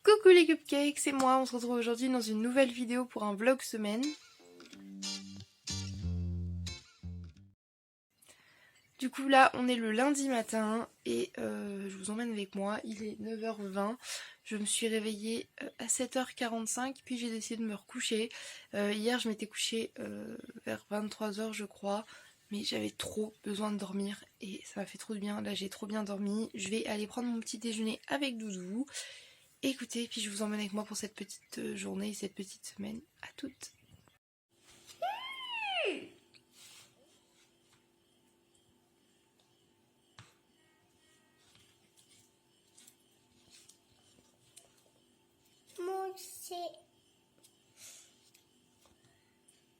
Coucou les cupcakes, c'est moi, on se retrouve aujourd'hui dans une nouvelle vidéo pour un vlog semaine. Du coup là on est le lundi matin et je vous emmène avec moi, il est 9h20. Je me suis réveillée à 7h45 puis j'ai décidé de me recoucher. Hier je m'étais couchée vers 23h je crois, mais j'avais trop besoin de dormir et ça m'a fait trop de bien. Là j'ai trop bien dormi, je vais aller prendre mon petit déjeuner avec Doudou. Écoutez, puis je vous emmène avec moi pour cette petite journée et cette petite semaine. À toutes.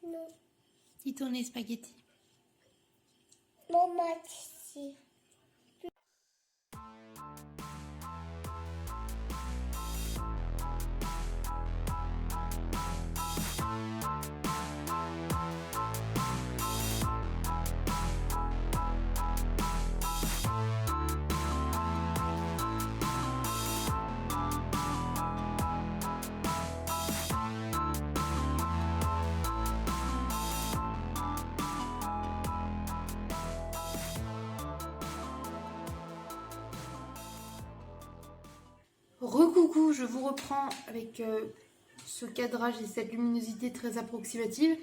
Non. Dis ton les spaghettis. Maman, si. Recoucou, je vous reprends avec ce cadrage et cette luminosité très approximative.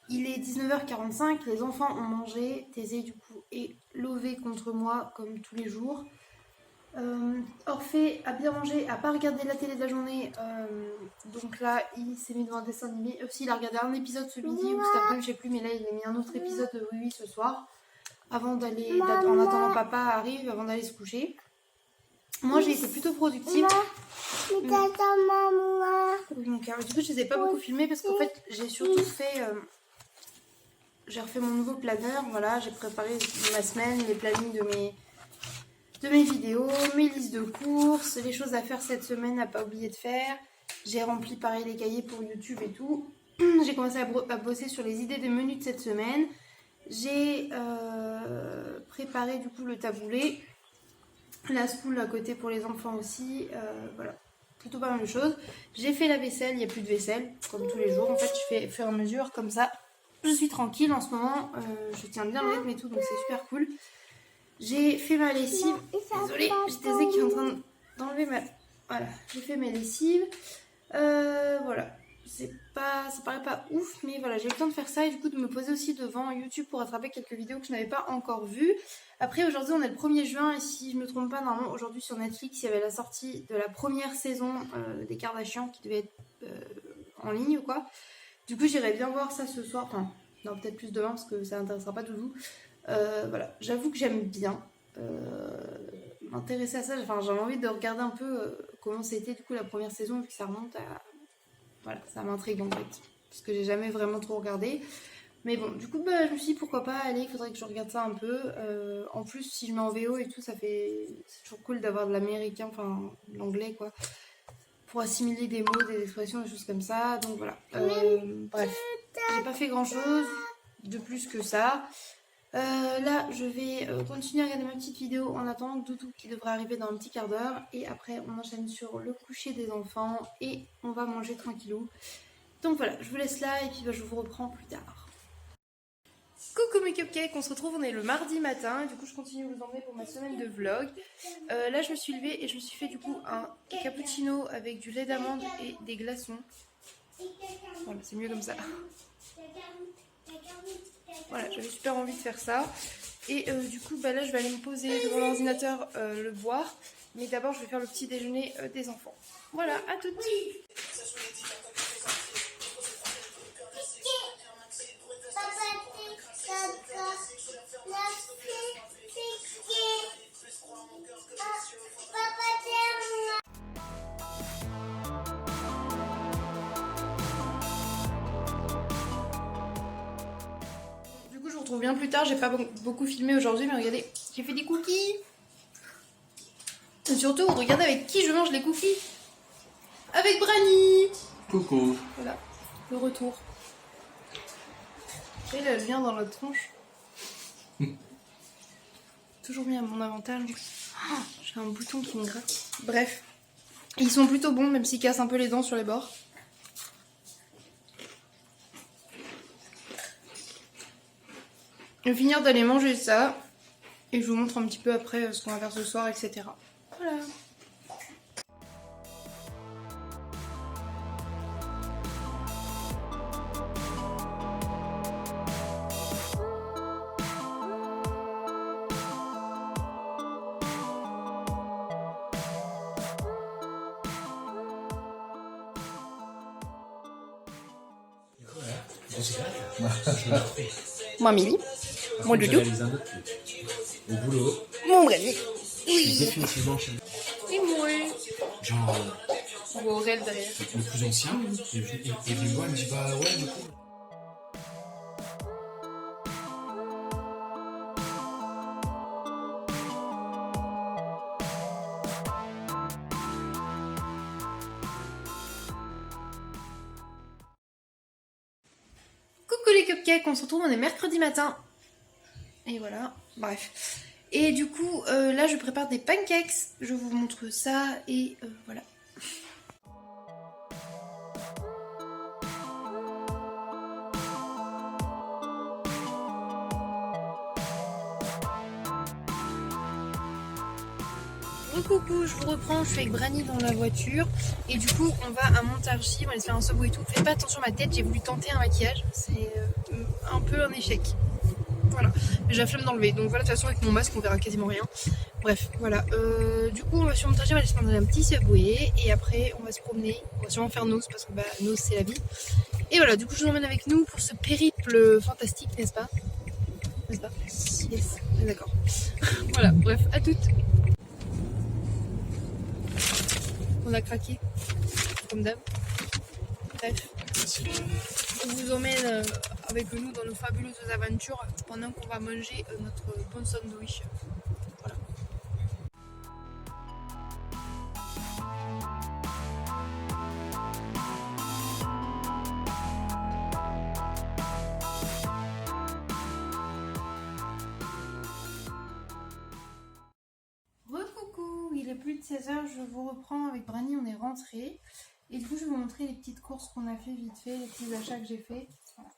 Il est 19h45, les enfants ont mangé, Thésée du coup est lové contre moi comme tous les jours. Orphée a bien mangé, a pas regardé la télé de la journée, donc là il s'est mis devant un dessin animé. Aussi il a regardé un épisode ce midi ou cet après-midi, je sais plus, mais là il a mis un autre épisode de Oui Oui ce soir, avant d'aller, en attendant papa arrive, avant d'aller se coucher. Moi j'ai été plutôt productive. Maman. Donc, du coup je les ai pas beaucoup filmés parce qu'en fait j'ai surtout fait... j'ai refait mon nouveau planeur, voilà, j'ai préparé ma semaine, les plannings de mes vidéos, mes listes de courses, les choses à faire cette semaine à pas oublier de faire. J'ai rempli pareil les cahiers pour YouTube et tout. J'ai commencé à bosser sur les idées des menus de cette semaine. J'ai préparé du coup le taboulé, la spoule à côté pour les enfants aussi, voilà, plutôt pas mal de choses. J'ai fait la vaisselle, il n'y a plus de vaisselle, comme tous les jours. En fait, je fais au fur et à mesure, comme ça. Je suis tranquille en ce moment, je tiens bien le rythme et tout, donc c'est super cool. J'ai fait ma lessive. Désolée, j'ai Thésée qui est en train d'enlever ma... Voilà, j'ai fait mes lessives. Voilà, ça paraît pas ouf, mais voilà, j'ai eu le temps de faire ça et du coup de me poser aussi devant YouTube pour rattraper quelques vidéos que je n'avais pas encore vues. Après, aujourd'hui, on est le 1er juin et si je me trompe pas, normalement, aujourd'hui sur Netflix, il y avait la sortie de la première saison des Kardashians qui devait être en ligne ou quoi. Du coup, j'irai bien voir ça ce soir. Enfin, non, peut-être plus demain parce que ça n'intéressera pas Doudou. Voilà, j'avoue que j'aime bien m'intéresser à ça. Enfin, j'avais envie de regarder un peu comment c'était du coup la première saison vu que ça remonte à... Voilà, ça m'intrigue en fait. Parce que j'ai jamais vraiment trop regardé. Mais bon, du coup, bah, je me suis dit pourquoi pas, allez, il faudrait que je regarde ça un peu. En plus, si je mets en VO et tout, ça fait... C'est toujours cool d'avoir de l'américain, enfin, de l'anglais quoi. Pour assimiler des mots, des expressions, des choses comme ça. Donc voilà. Bref, j'ai pas fait grand chose de plus que ça. Là, je vais continuer à regarder ma petite vidéo en attendant Doudou qui devrait arriver dans un petit quart d'heure. Et après, on enchaîne sur le coucher des enfants et on va manger tranquillou. Donc voilà, je vous laisse là et puis bah, je vous reprends plus tard. Coucou mes cupcakes, on se retrouve, on est le mardi matin. Du coup, je continue à vous emmener pour ma semaine de vlog. Là, je me suis levée et je me suis fait du coup un cappuccino avec du lait d'amande et des glaçons. Voilà, c'est mieux comme ça. Voilà, j'avais super envie de faire ça. Et du coup, bah là, je vais aller me poser devant l'ordinateur, le boire. Mais d'abord, je vais faire le petit déjeuner des enfants. Voilà, à tout de suite. Du coup, je vous retrouve bien plus tard. J'ai pas beaucoup filmé aujourd'hui, mais regardez, j'ai fait des cookies. Et surtout, regardez avec qui je mange les cookies. Avec Brani. Coucou. Voilà, le retour. Et elle vient dans la tronche. Toujours mis à mon avantage. Oh, j'ai un bouton qui me gratte. Bref. Ils sont plutôt bons, même s'ils cassent un peu les dents sur les bords. Je vais finir d'aller manger ça. Et je vous montre un petit peu après ce qu'on va faire ce soir, etc. Voilà. Moi, Amélie. Moi, Doudou. Au boulot. Mon Brady. Oui. Définitivement chez Et moi. genre Aurel derrière. le plus ancien. Et il me voit, il me dit bah ouais du coup. Coucou les cupcakes, on se retrouve, on est mercredi matin. Et voilà, bref. Et du coup, là je prépare des pancakes. Je vous montre ça et voilà. Coucou, je vous reprends, je suis avec Brani dans la voiture et du coup on va à Montargis, on va aller se faire un Subway et tout. Faites pas attention à ma tête, j'ai voulu tenter un maquillage, c'est un peu un échec. Voilà, mais j'ai la flemme d'enlever, donc voilà, de toute façon avec mon masque on verra quasiment rien. Bref, voilà, du coup on va sur Montargis, on va aller se prendre un petit Subway et après on va se promener, on va sûrement faire Nose parce que bah Nose c'est la vie. Et voilà, du coup je vous emmène avec nous pour ce périple fantastique, n'est-ce pas? N'est-ce pas? Yes, d'accord. Voilà, bref, à toutes. On a craqué, comme d'hab. Bref, on vous emmène avec nous dans nos fabuleuses aventures pendant qu'on va manger notre bon sandwich. Voilà. Re-coucou, il est plus de 16h, je vous reprends avec Brani, on est rentré. Et du coup, je vais vous montrer les petites courses qu'on a fait vite fait, les petits achats que j'ai fait. Voilà.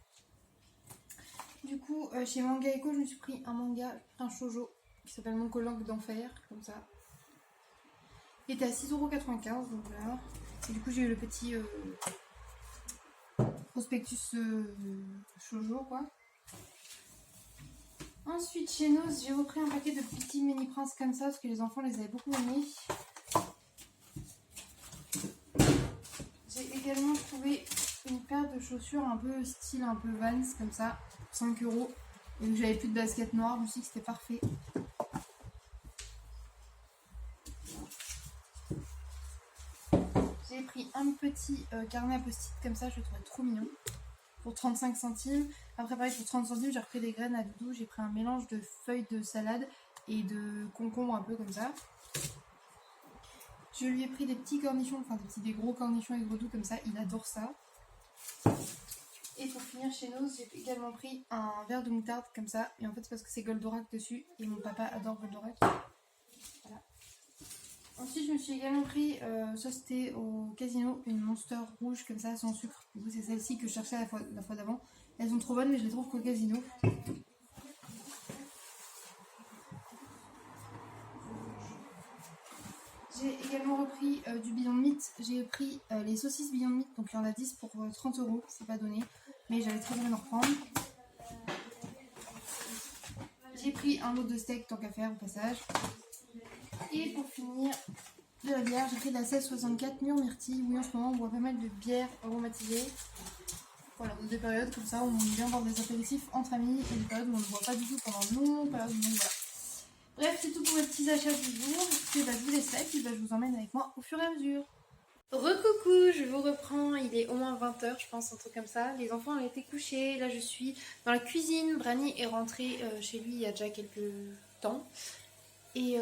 Du coup, chez Manga Eco, je me suis pris un manga, un shoujo, qui s'appelle Mon colloque d'enfer, comme ça. Il était à 6,95€, donc voilà. Et du coup, j'ai eu le petit prospectus shoujo, quoi. Ensuite, chez Nose, j'ai repris un paquet de petits mini princes comme ça, parce que les enfants les avaient beaucoup aimés. J'ai également trouvé une paire de chaussures un peu style, un peu Vans, comme ça, 5€. Et que j'avais plus de basket noire, je me suis dit que c'était parfait. J'ai pris un petit carnet à post-it comme ça, je le trouvais trop mignon. Pour 35 centimes. Après pareil, pour 30 centimes, j'ai repris des graines à doudou. J'ai pris un mélange de feuilles de salade et de concombre un peu comme ça. Je lui ai pris des petits cornichons, enfin des gros cornichons et gros doux comme ça. Il adore ça. Et pour finir chez nous, j'ai également pris un verre de moutarde comme ça. Et en fait, c'est parce que c'est Goldorak dessus. Et mon papa adore Goldorak. Voilà. Ensuite, je me suis également pris, ça c'était au casino, une Monster rouge comme ça, sans sucre. Du coup, c'est celle-ci que je cherchais la fois d'avant. Elles sont trop bonnes, mais je les trouve qu'au casino. J'ai également repris du Beyond Meat. J'ai pris les saucisses Beyond Meat, donc il y en a 10 pour 30€. C'est pas donné, mais j'avais très bien en reprendre. J'ai pris un lot de steak, tant qu'à faire au passage. Et pour finir, de la bière, j'ai pris de la 1664 myrtille. Oui, en ce moment on boit pas mal de bières aromatisées. Voilà, dans des périodes comme ça où on vient boire des apéritifs entre amis et des périodes où on ne boit pas du tout pendant de longues périodes. Donc voilà. Bref, c'est tout pour les petits achats du jour. Et bah, je vous laisse là et puis bah, je vous emmène avec moi au fur et à mesure. Recoucou, je vous reprends, il est au moins 20h je pense, un truc comme ça. Les enfants ont été couchés, là je suis dans la cuisine. Brani est rentré chez lui il y a déjà quelques temps. Et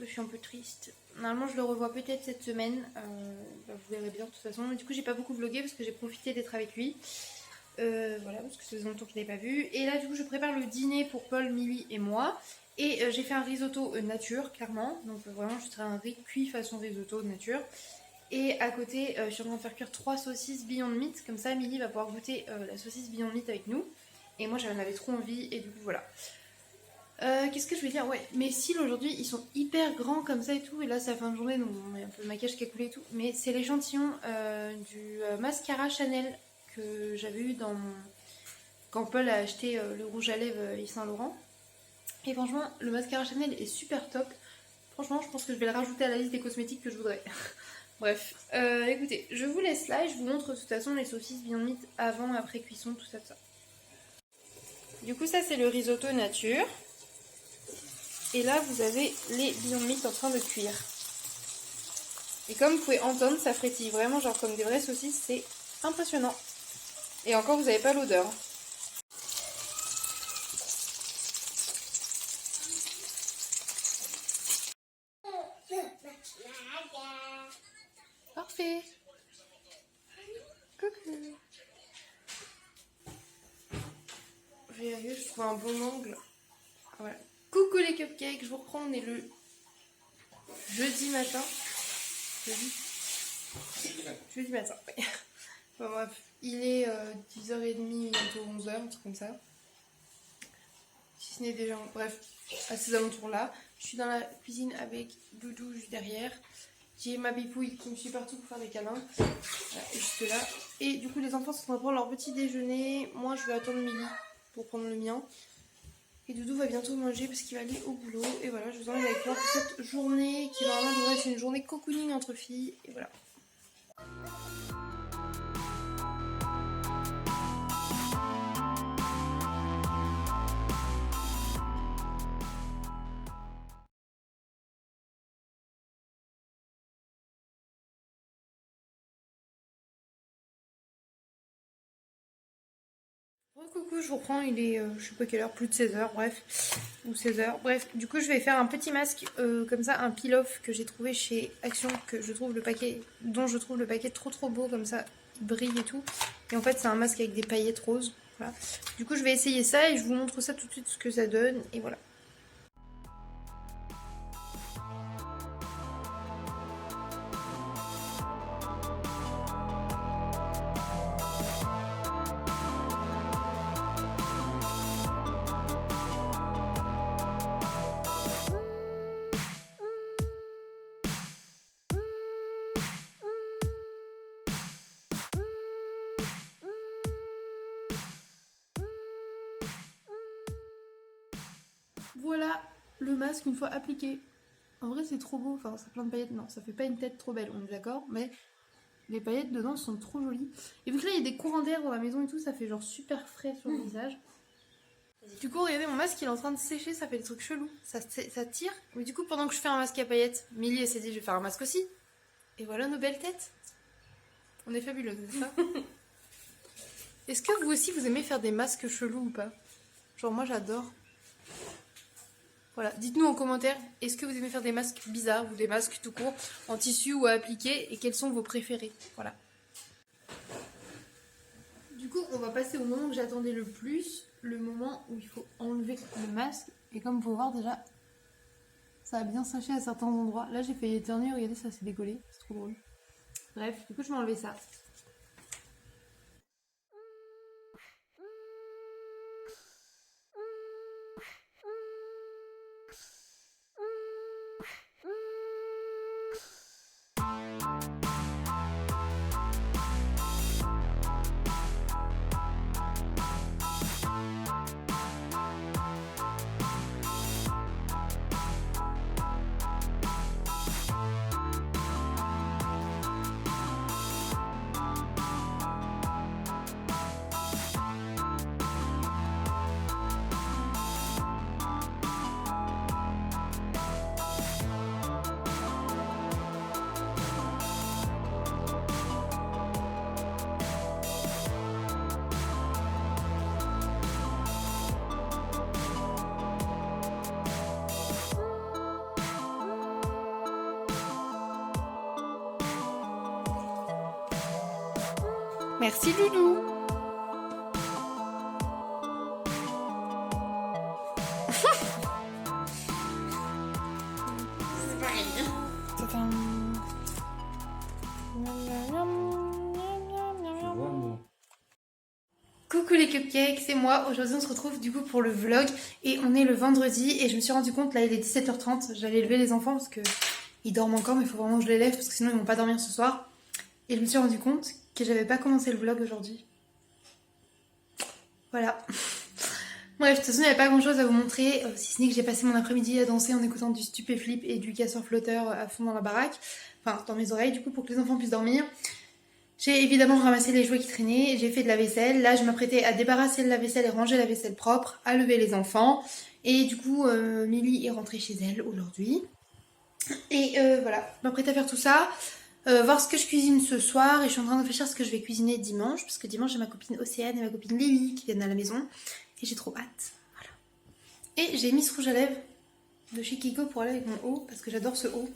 je suis un peu triste. Normalement je le revois peut-être cette semaine, vous verrez bien de toute façon. Du coup j'ai pas beaucoup vlogué parce que j'ai profité d'être avec lui. voilà, parce que ça faisait longtemps qu'il n'avait pas vu. Et là, du coup, je prépare le dîner pour Paul, Milly et moi. Et j'ai fait un risotto nature, clairement. Donc vraiment, je ferai un riz cuit façon risotto nature. Et à côté, je suis en train de faire cuire 3 saucisses Beyond Meat. Comme ça, Milly va pouvoir goûter la saucisse Beyond Meat avec nous. Et moi, j'en avais trop envie. Et du coup, voilà. Qu'est-ce que je vais dire? Ouais, mes cils aujourd'hui, ils sont hyper grands comme ça et tout. Et là, c'est la fin de journée, donc il y a un peu de maquillage qui a coulé et tout. Mais c'est l'échantillon du mascara Chanel que j'avais eu quand Paul a acheté le rouge à lèvres Yves Saint Laurent. Et franchement, le mascara Chanel est super top. Franchement, je pense que je vais le rajouter à la liste des cosmétiques que je voudrais. Bref, écoutez, je vous laisse là et je vous montre de toute façon les saucisses Beyond Meat avant, après cuisson, tout ça, tout ça. Du coup, ça c'est le risotto nature. Et là, vous avez les Beyond Meat en train de cuire. Et comme vous pouvez entendre, ça frétille vraiment genre comme des vraies saucisses, c'est impressionnant. Et encore, vous n'avez pas l'odeur. Parfait. Coucou. Je vais y arriver, je trouve un bon angle. Voilà. Coucou les cupcakes, je vous reprends, on est le jeudi matin. Jeudi matin, oui. Bon, bref, il est 10h30, bientôt 11h, un truc comme ça. Si ce n'est déjà, bref, à ces alentours-là. Je suis dans la cuisine avec Doudou juste derrière. J'ai ma bipouille qui me suit partout pour faire des câlins. Voilà, juste là. Et du coup, les enfants sont en train de prendre leur petit déjeuner. Moi, je vais attendre Milly pour prendre le mien. Et Doudou va bientôt manger parce qu'il va aller au boulot. Et voilà, je vous emmène avec moi pour cette journée qui normalement devrait être une journée cocooning entre filles. Et voilà. Coucou, je vous reprends, il est je sais pas quelle heure, plus de 16h, bref, ou 16h, bref, du coup je vais faire un petit masque comme ça, un peel-off que j'ai trouvé chez Action, dont je trouve le paquet trop beau, comme ça, il brille et tout, et en fait c'est un masque avec des paillettes roses, voilà, du coup je vais essayer ça et je vous montre ça tout de suite ce que ça donne, et voilà. Voilà le masque une fois appliqué. En vrai c'est trop beau, enfin ça a plein de paillettes, non ça fait pas une tête trop belle, on est d'accord, mais les paillettes dedans sont trop jolies. Et vu que là il y a des courants d'air dans la maison et tout, ça fait genre super frais sur le visage. Du coup regardez mon masque il est en train de sécher, ça fait des trucs chelous, ça tire. Mais du coup pendant que je fais un masque à paillettes, Milly s'est dit je vais faire un masque aussi. Et voilà nos belles têtes. On est fabuleux, n'est-ce pas? Est-ce que vous aussi vous aimez faire des masques chelous ou pas? Genre moi j'adore. Voilà, dites-nous en commentaire, est-ce que vous aimez faire des masques bizarres ou des masques tout court, en tissu ou à appliquer, et quels sont vos préférés? Voilà. Du coup, on va passer au moment que j'attendais le plus, le moment où il faut enlever le masque. Et comme vous pouvez voir déjà, ça a bien séché à certains endroits. Là, j'ai fait éternuer, regardez, ça s'est décollé, c'est trop drôle. Bref, du coup, je vais enlever ça. Merci Doudou. vois, moi. Coucou les cupcakes, c'est moi. Aujourd'hui on se retrouve du coup pour le vlog et on est le vendredi et je me suis rendu compte, là il est 17h30, j'allais lever les enfants parce que ils dorment encore mais il faut vraiment que je les lève parce que sinon ils vont pas dormir ce soir. Et je me suis rendu compte que j'avais pas commencé le vlog aujourd'hui. Voilà. Bref, de toute façon il n'y avait pas grand chose à vous montrer, si ce n'est que j'ai passé mon après-midi à danser en écoutant du Stupéflip et du casseur flotteur à fond dans la baraque. Enfin dans mes oreilles du coup pour que les enfants puissent dormir. J'ai évidemment ramassé les jouets qui traînaient, j'ai fait de la vaisselle. Là, je m'apprêtais à débarrasser de la vaisselle et ranger la vaisselle propre, à lever les enfants. Et du coup, Milly est rentrée chez elle aujourd'hui. Et voilà, je m'apprête à faire tout ça, voir ce que je cuisine ce soir. Et je suis en train de réfléchir à ce que je vais cuisiner dimanche, parce que dimanche, j'ai ma copine Océane et ma copine Lily qui viennent à la maison. Et j'ai trop hâte. Voilà. Et j'ai mis ce rouge à lèvres de chez Kiko pour aller avec mon haut, parce que j'adore ce haut.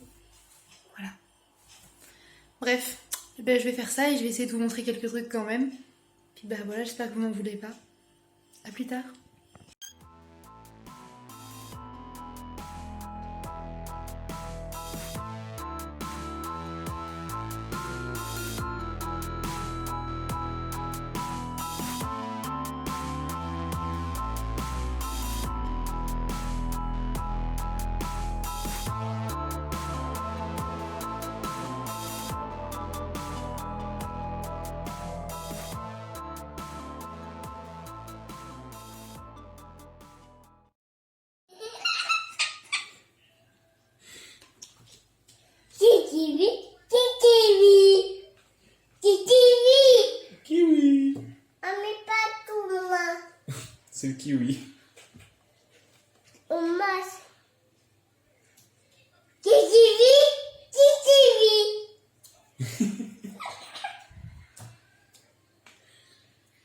Voilà. Bref. Ben, je vais faire ça et je vais essayer de vous montrer quelques trucs quand même. Puis bah voilà, j'espère que vous n'en voulez pas. A plus tard. Kiki, Kiki, Kiki. Kiwi. On met pas tout, moi. C'est le kiwi. On mange. Kiki, Kiki.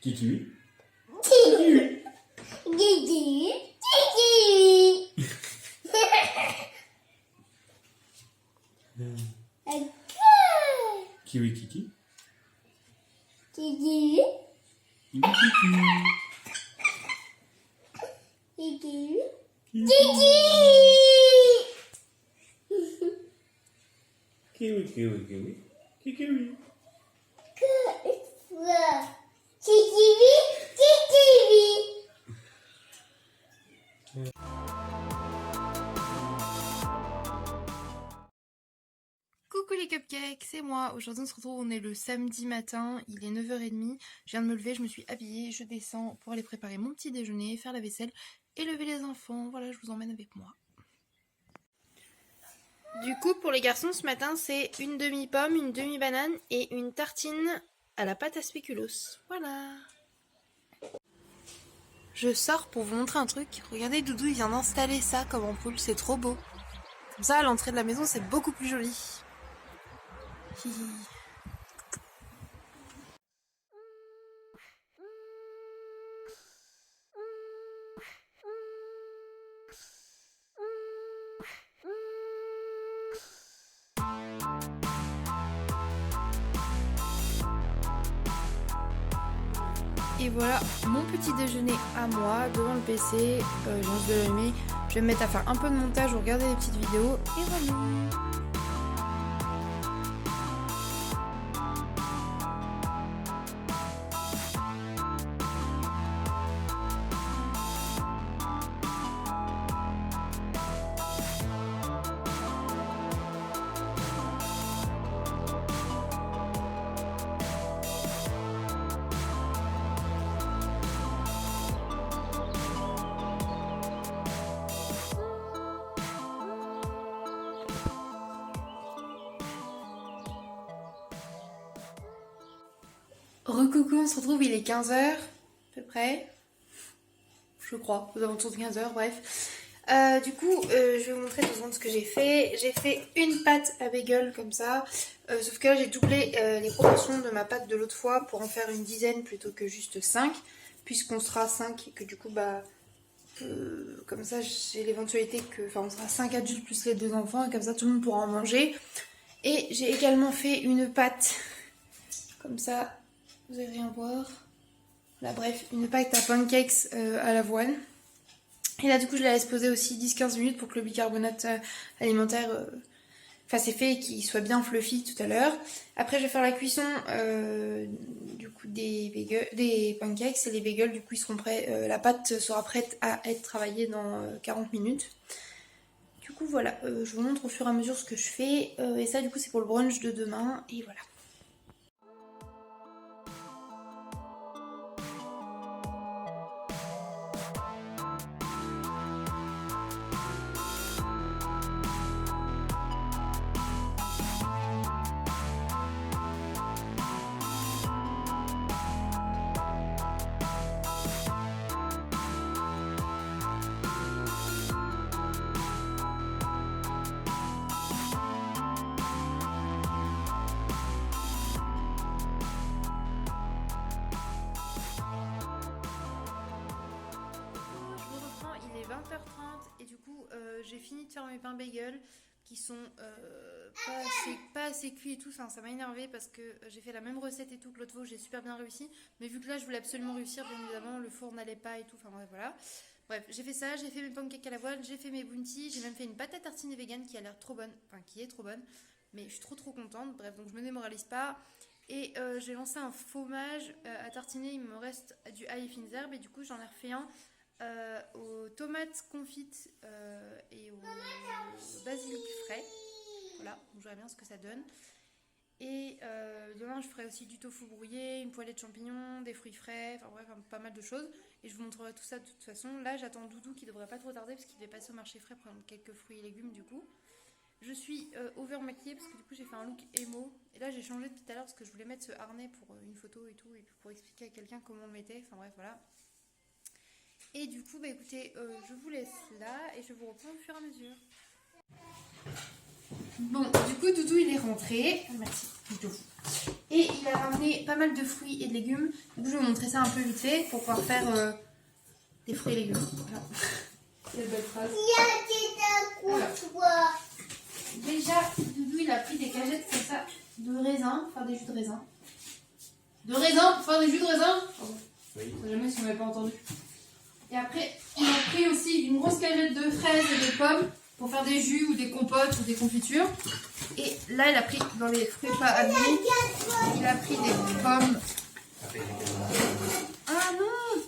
Kiwi. Kiki, Kiki, Kiki. Kiwi kiki. Kiki, Kiwi kiki. Kiki, Kiwi kiwi kiwi kiwi. Kiwi. Kiki, Kiki. Coucou les cupcakes, c'est moi. Aujourd'hui on se retrouve, on est le samedi matin, il est 9h30. Je viens de me lever, je me suis habillée, je descends pour aller préparer mon petit déjeuner, faire la vaisselle et lever les enfants. Voilà, je vous emmène avec moi. Du coup pour les garçons ce matin c'est une demi-pomme, une demi-banane et une tartine à la pâte à spéculoos. Voilà. Je sors pour vous montrer un truc. Regardez, Doudou il vient d'installer ça comme ampoule, c'est trop beau. Comme ça à l'entrée de la maison c'est beaucoup plus joli. Hihi. Et voilà mon petit déjeuner à moi devant le PC. J'ai envie de l'allumer. Je vais me mettre à faire un peu de montage ou regarder des petites vidéos. Et voilà. Recoucou, on se retrouve, il est 15h à peu près. Je crois, aux alentours de 15h, bref. Du coup, je vais vous montrer 2 secondes ce que j'ai fait. J'ai fait une pâte à bagel comme ça. Sauf que là, j'ai doublé les proportions de ma pâte de l'autre fois pour en faire une dizaine plutôt que juste 5. Puisqu'on sera 5 et que du coup, bah... comme ça, j'ai l'éventualité que... Enfin, on sera 5 adultes plus les 2 enfants et comme ça, tout le monde pourra en manger. Et j'ai également fait une pâte comme ça. Vous allez rien voir. Là, bref, une pâte à pancakes à l'avoine. Et là, du coup, je la laisse poser aussi 10-15 minutes pour que le bicarbonate alimentaire Enfin, c'est fait qu'il soit bien fluffy tout à l'heure. Après, je vais faire la cuisson du coup des pancakes et les bagels. Du coup, ils seront prêts. La pâte sera prête à être travaillée dans 40 minutes. Du coup, voilà. Je vous montre au fur et à mesure ce que je fais. Et ça, du coup, c'est pour le brunch de demain. Et voilà. Il est 20h30 et du coup j'ai fini de faire mes pains bagels qui sont pas assez cuits et tout. Enfin, ça m'a énervé parce que j'ai fait la même recette et tout que l'autre fois où j'ai super bien réussi. Mais vu que là je voulais absolument réussir, bien évidemment, le four n'allait pas et tout. Enfin bref, voilà. Bref, j'ai fait ça, j'ai fait mes pancakes à l'avoine, j'ai fait mes bounties, j'ai même fait une pâte à tartiner vegan qui a l'air trop bonne. Enfin, qui est trop bonne. Mais je suis trop contente. Bref, donc je me démoralise pas. Et j'ai lancé un fromage à tartiner. Il me reste du ail et fines herbes et du coup j'en ai refait un aux tomates confites et au basilic frais. Voilà, donc je verrai bien ce que ça donne. Et demain, je ferai aussi du tofu brouillé, une poêlée de champignons, des fruits frais, enfin bref, pas mal de choses. Et je vous montrerai tout ça de toute façon. Là, j'attends Doudou qui devrait pas trop tarder parce qu'il devait passer au marché frais prendre quelques fruits et légumes du coup. Je suis over maquillée parce que du coup, j'ai fait un look emo. Et là, j'ai changé depuis tout à l'heure parce que je voulais mettre ce harnais pour une photo et tout, et puis pour expliquer à quelqu'un comment on le mettait. Enfin bref, voilà. Et du coup, bah écoutez, je vous laisse là et je vous reprends au fur et à mesure. Bon, du coup, Doudou, il est rentré. Merci, Doudou. Et il a ramené pas mal de fruits et de légumes. Du coup, je vais vous montrer ça un peu vite fait pour pouvoir faire des fruits et légumes. Voilà. Quelle belle phrase. Voilà. Déjà, Doudou, il a pris des cagettes comme ça de raisin, pour faire des jus de raisin. De raisin pour faire des jus de raisin. Oui. Je sais jamais si on m'avait pas entendu. Et après, il a pris aussi une grosse cagette de fraises et de pommes pour faire des jus ou des compotes ou des confitures. Et là, il a pris dans les fruits pas abîmés, il a pris des pommes. Ah non!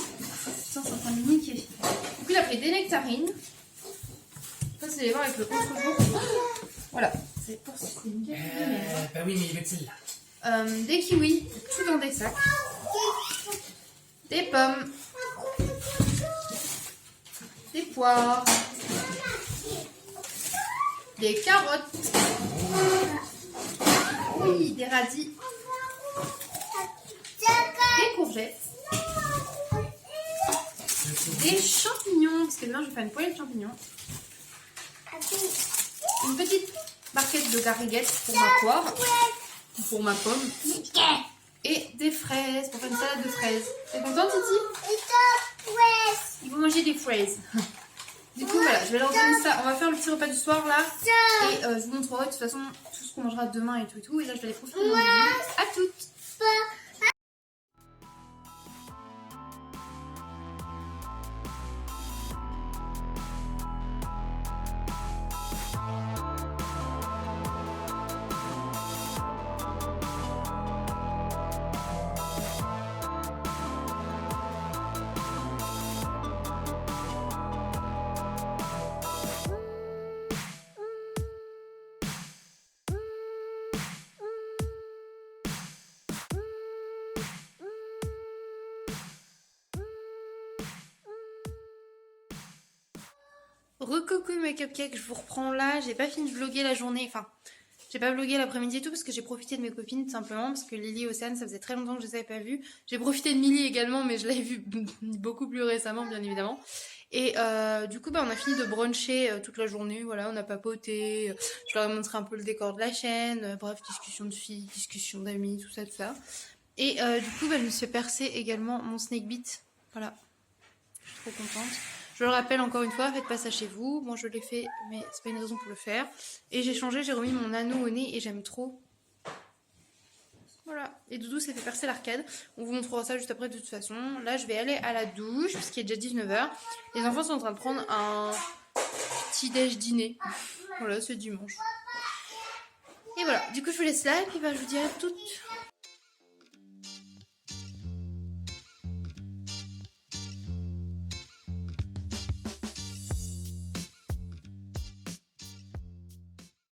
Putain, c'est en train de niquer. Du coup, il a pris des nectarines. Ça, c'est les voir avec le contre-jour. Voilà, c'est pour ça. Bah oui, mais il veut celle-là. Des kiwis, tout dans des sacs. Des pommes. Des poires, des carottes, oui, des radis, des courgettes, des champignons, parce que demain je vais faire une poêlée de champignons, une petite barquette de gariguettes pour ma poire, pour ma pomme, et des fraises pour faire une salade de fraises. T'es contente, Titi? Ils vont manger des fraises. Du coup, voilà, je vais leur donner ça. On va faire le petit repas du soir là. Et je vous montrerai de toute façon tout ce qu'on mangera demain et tout. Et là, je vais les profiter de mon vidéo. À toutes! Recoucou mes cupcakes, je vous reprends là. J'ai pas fini de vlogger la journée. Enfin, j'ai pas vlogué l'après-midi et tout parce que j'ai profité de mes copines tout simplement. Parce que Lily et Océane, ça faisait très longtemps que je les avais pas vues. J'ai profité de Milly également, mais je l'avais vue beaucoup plus récemment, bien évidemment. Et du coup, bah, on a fini de bruncher toute la journée. Voilà, on a papoté. Je leur ai montré un peu le décor de la chaîne. Bref, discussion de filles, discussion d'amis, tout ça, tout ça. Et du coup, bah, je me suis fait percer également mon snake beat. Voilà, je suis trop contente. Je le rappelle encore une fois, faites pas ça chez vous. Moi je l'ai fait, mais c'est pas une raison pour le faire. Et j'ai changé, j'ai remis mon anneau au nez et j'aime trop. Voilà. Et Doudou s'est fait percer l'arcade. On vous montrera ça juste après de toute façon. Là je vais aller à la douche, puisqu'il est déjà 19h. Les enfants sont en train de prendre un petit déj dîner. Voilà, c'est dimanche. Et voilà, du coup je vous laisse là et puis bah, je vous dirai tout